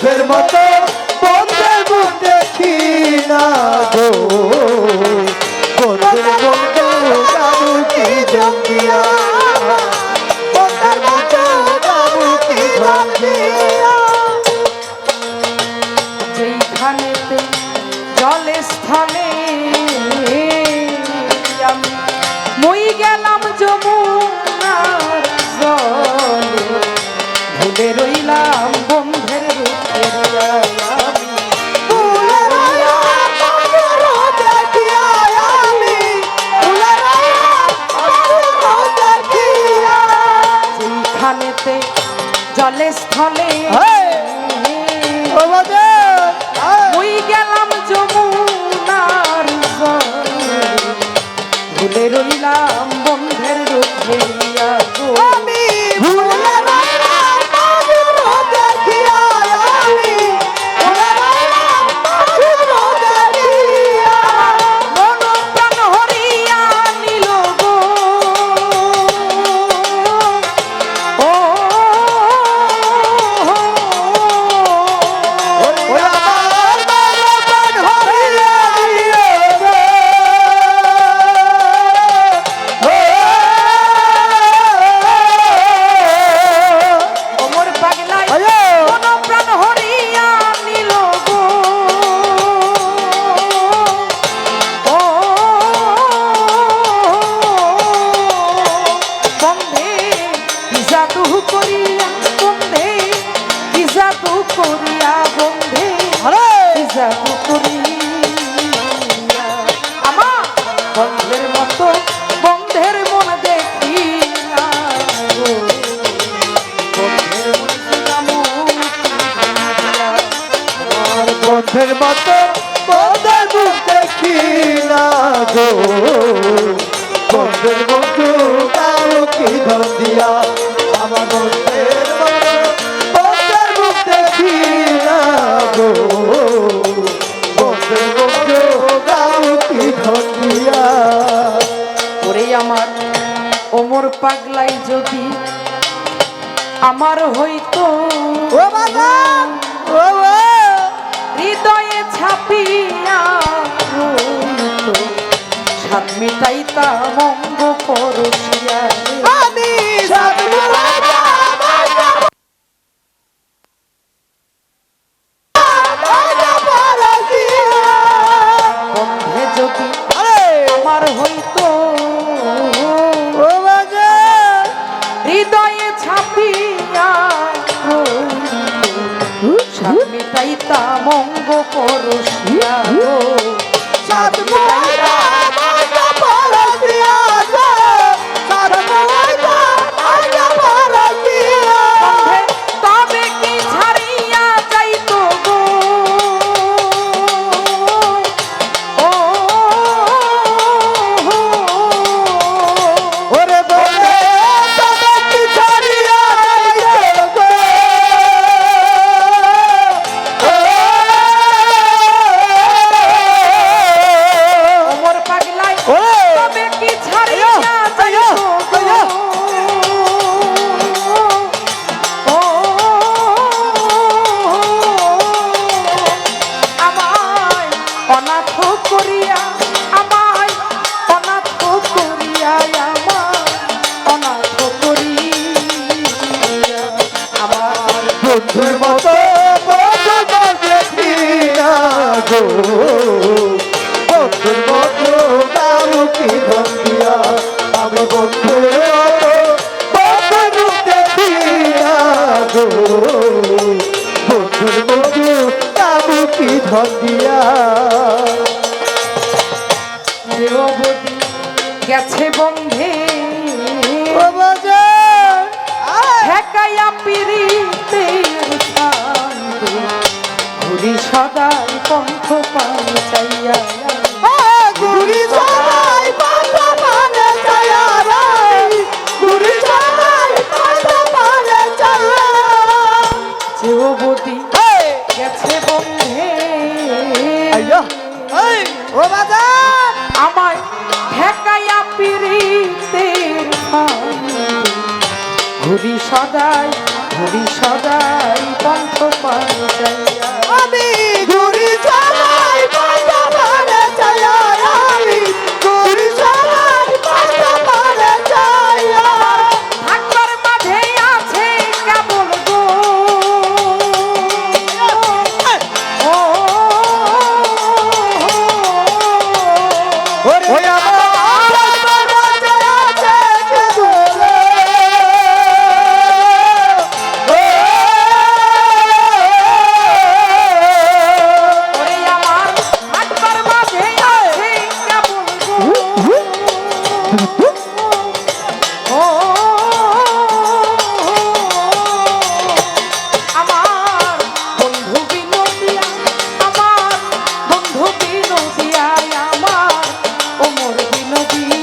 বন্ধের মতো বন্ধের মুখ দেখি না গো বন্ধের বন্ধু বাবু কি জঙ্গিয়া বন্ধের মতো বাবু কি জঙ্গিয়া যেইখানেতে জলে স্থলে আমি মই গেলাম যমুনার জলে ভুলে রইলাম বন্ধের রূপের আমি ভুলে রইলাম বন্ধের রূপ দেখিয়া আমি ভুলে রইলাম বন্ধের রূপ দেখিয়া যেইখানেতে জলে স্থলে মই গেলাম যমুনার জলে ভুলে রইলাম বন্ধের রূপ ধরিয়া আমি ভুলে রইলাম বন্ধের রূপ দেখিয়া আমি ভুলে রইলাম বন্ধের রূপ দেখিয়া মন প্রাণ হরিয়া নিল গো ও ওই আমার মন হরিয়া নিয়ে রে ওমর পাগলাই আয়ো মন প্রাণ হরিয়া নিল গো ও বন্ধে কি জাদু করিয়া বন্ধে কি জাদু করিয়া বন্ধে আরে কি জাদু করিয়া আমার বন্ধের মতো বন্ধের মন দেখি না গো বন্ধের মন আর বন্ধের মতো বন্ধের মুখ দেখি না গো বন্ধের মতো কারো কি ধন দিয়া আমার বন্ধের মতো বন্ধের মুখ দেখি না গো বন্ধের মতো কারো কি ধন দিয়া ওরে আমার ওমর পাগলাই যদি আমার হইতো ও বাবা ও হৃদয়ে ছাপিয়া রইতো সাত মিটাইতা মঙ্গ পরশিয়া আমি সব বন্ধে যদি আমার হইতো হৃদয়ে ছাপিয়া রইতো সাত মিটাইতা মঙ্গ পরশিয়া সাত মিটাইতা বন্ধে তবে কি ছাড়িয়া যাইতো গো ও ওরে বলে তবে কি ছাড়িয়া যাইতো গো ওমর পাগলাই ওরে তবে কি ছাড়িয়া যাইতো গো ও আমায় অনাথ করিয়া আমায় অনাথ করিয়া আমায় অনাথ করিয়া আমার বন্ধুর মতো বন্ধু দেখি না গো বন্ধুর মতো কারো কি ধন দিয়া আমি বন্ধুর মতো বন্ধু দেখি না গো বন্ধুর মতো কারো কি ধন দিয়া দেববতী গেছে বন্ধে ও বাজার ঠেকাইয়া পিরিতের ছান্দে ঘুরি সদাই পন্থ পান চাইয়া গুরি সবাই পাতা পানে চায়া রে গুরি সবাই পাতা পানে চায়া দেববতী গেছে বন্ধে আইয়া এই ও বাজার আমায় ঠেকাইয়া পিরিতের ছান্দে ঘুরি সদাই ঘুরি সদাই পন্থ পাইয়া আমি ঘুরি সবাই পাশা পারে চাইয়া আমি ঘুরি সবাই পাশা পারে চাইয়া থাকবার মাঝে আছে কেবল গো ও ওরে আমার রাজা আছে কে বলে ওরে আমার থাকবার মাঝে আছে কেবল গো ও আমার বন্ধু বিনোদিয়া আমার বন্ধু বিনোদিয়া আমার ওমর বিনোদিয়া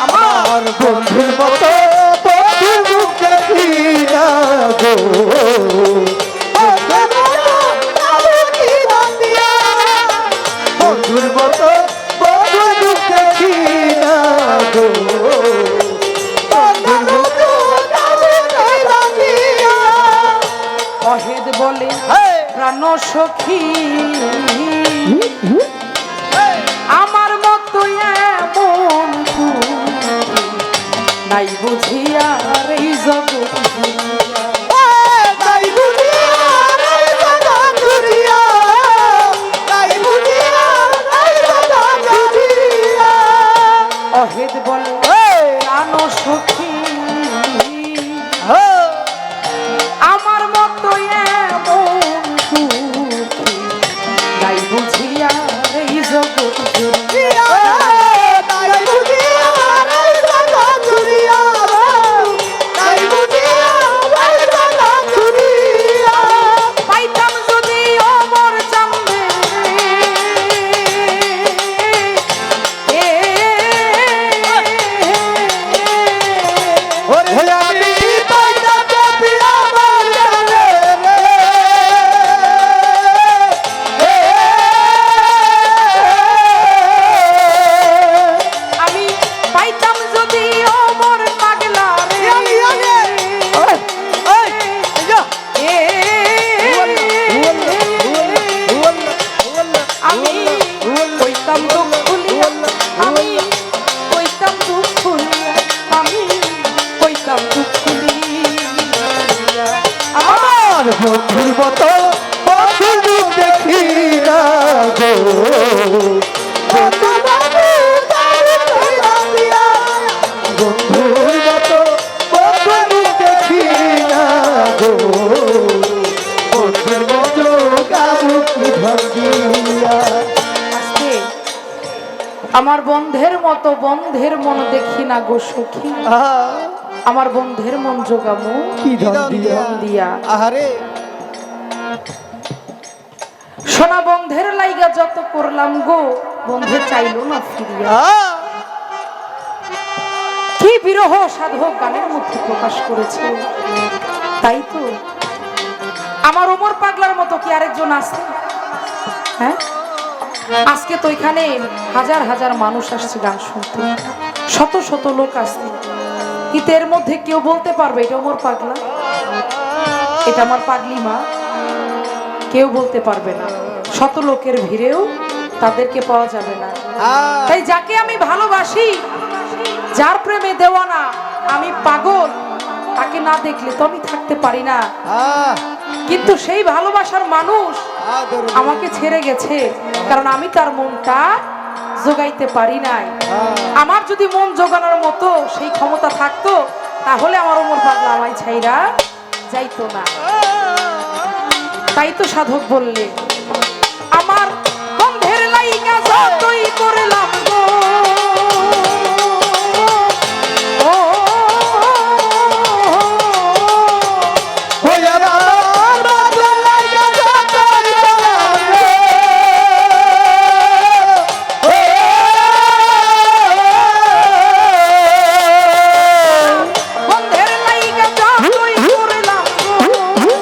আমার আমার বন্ধুর মতো বন্ধুর মুখ দেখি না গো বন্ধুর মতো বন্ধুর মুখ দেখি না গো বন্ধুর মতো অহেদ বলে প্রাণ সখী আমার মতো এমন নাই বুঝিয়া এই জগৎ অহেদ বলে প্রাণ সখী আমার মতো এমন দুঃখী নাই বুঝিয়া এই জগৎ পাইতাম যদি অমর জানবে আমি পাইতাম যদি অমর পাগলা রে আমি কইতাম দুঃখ খুলিয়া আমি কইতাম দুঃখ খুলিয়া আমি কইতাম দুঃখ খুলিয়া আমার বন্ধুর মতো বন্ধুর মুখ দেখি না গো বন্ধুর মতো বন্ধুর মুখ দেখি না গো বন্ধুর মতো কাবুকি ভাঙ্গিয়া আজকে আমার বন্ধের মতো বন্ধের মন দেখি না গো সখী আমার বন্ধের মন জোগামু কি ধন দিয়া দিয়া আহারে সোনা বন্ধের লাইগা যত করলাম গো বন্ধে চাইলো না ফিরিয়া কি বিরহ সাধক গানের মধ্যে প্রকাশ করেছে তাই তো আমার ওমর পাগলার মতো কি আরেকজন আছে হ্যাঁ আজকে তো এখানে হাজার হাজার মানুষ আসছে গান শুনতে শত শত লোক আসছে কিন্তু এর মধ্যে কেউ বলতে পারবে এটা ওমর পাগলা এটা আমার পাগলি মা কেউ বলতে পারবে না শত লোকের ভিড়েও তাদেরকে পাওয়া যাবে না তাই যাকে আমি ভালোবাসি যার প্রেমে দেওয়ানা আমি পাগল তাকে না দেখলে তো আমি থাকতে পারি না কিন্তু সেই ভালোবাসার মানুষ আমাকে ছেড়ে গেছে কারণ আমি তার মনটা জোগাইতে পারি নাই আমার যদি মন জোগানোর মতো সেই ক্ষমতা থাকতো তাহলে আমার ওমর পাগলা আমায় ছাইরা যাইতো না তাই তো সাধক বললে আমার বন্ধের লাইগা যতই করলাম গো ও বন্ধের লাইগা যতই করলাম গো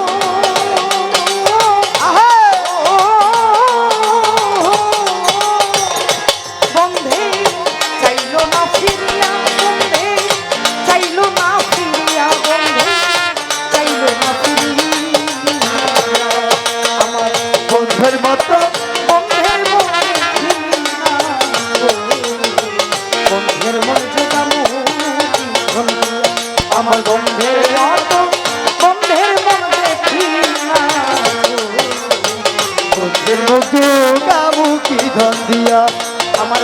ধন দিয়া আমার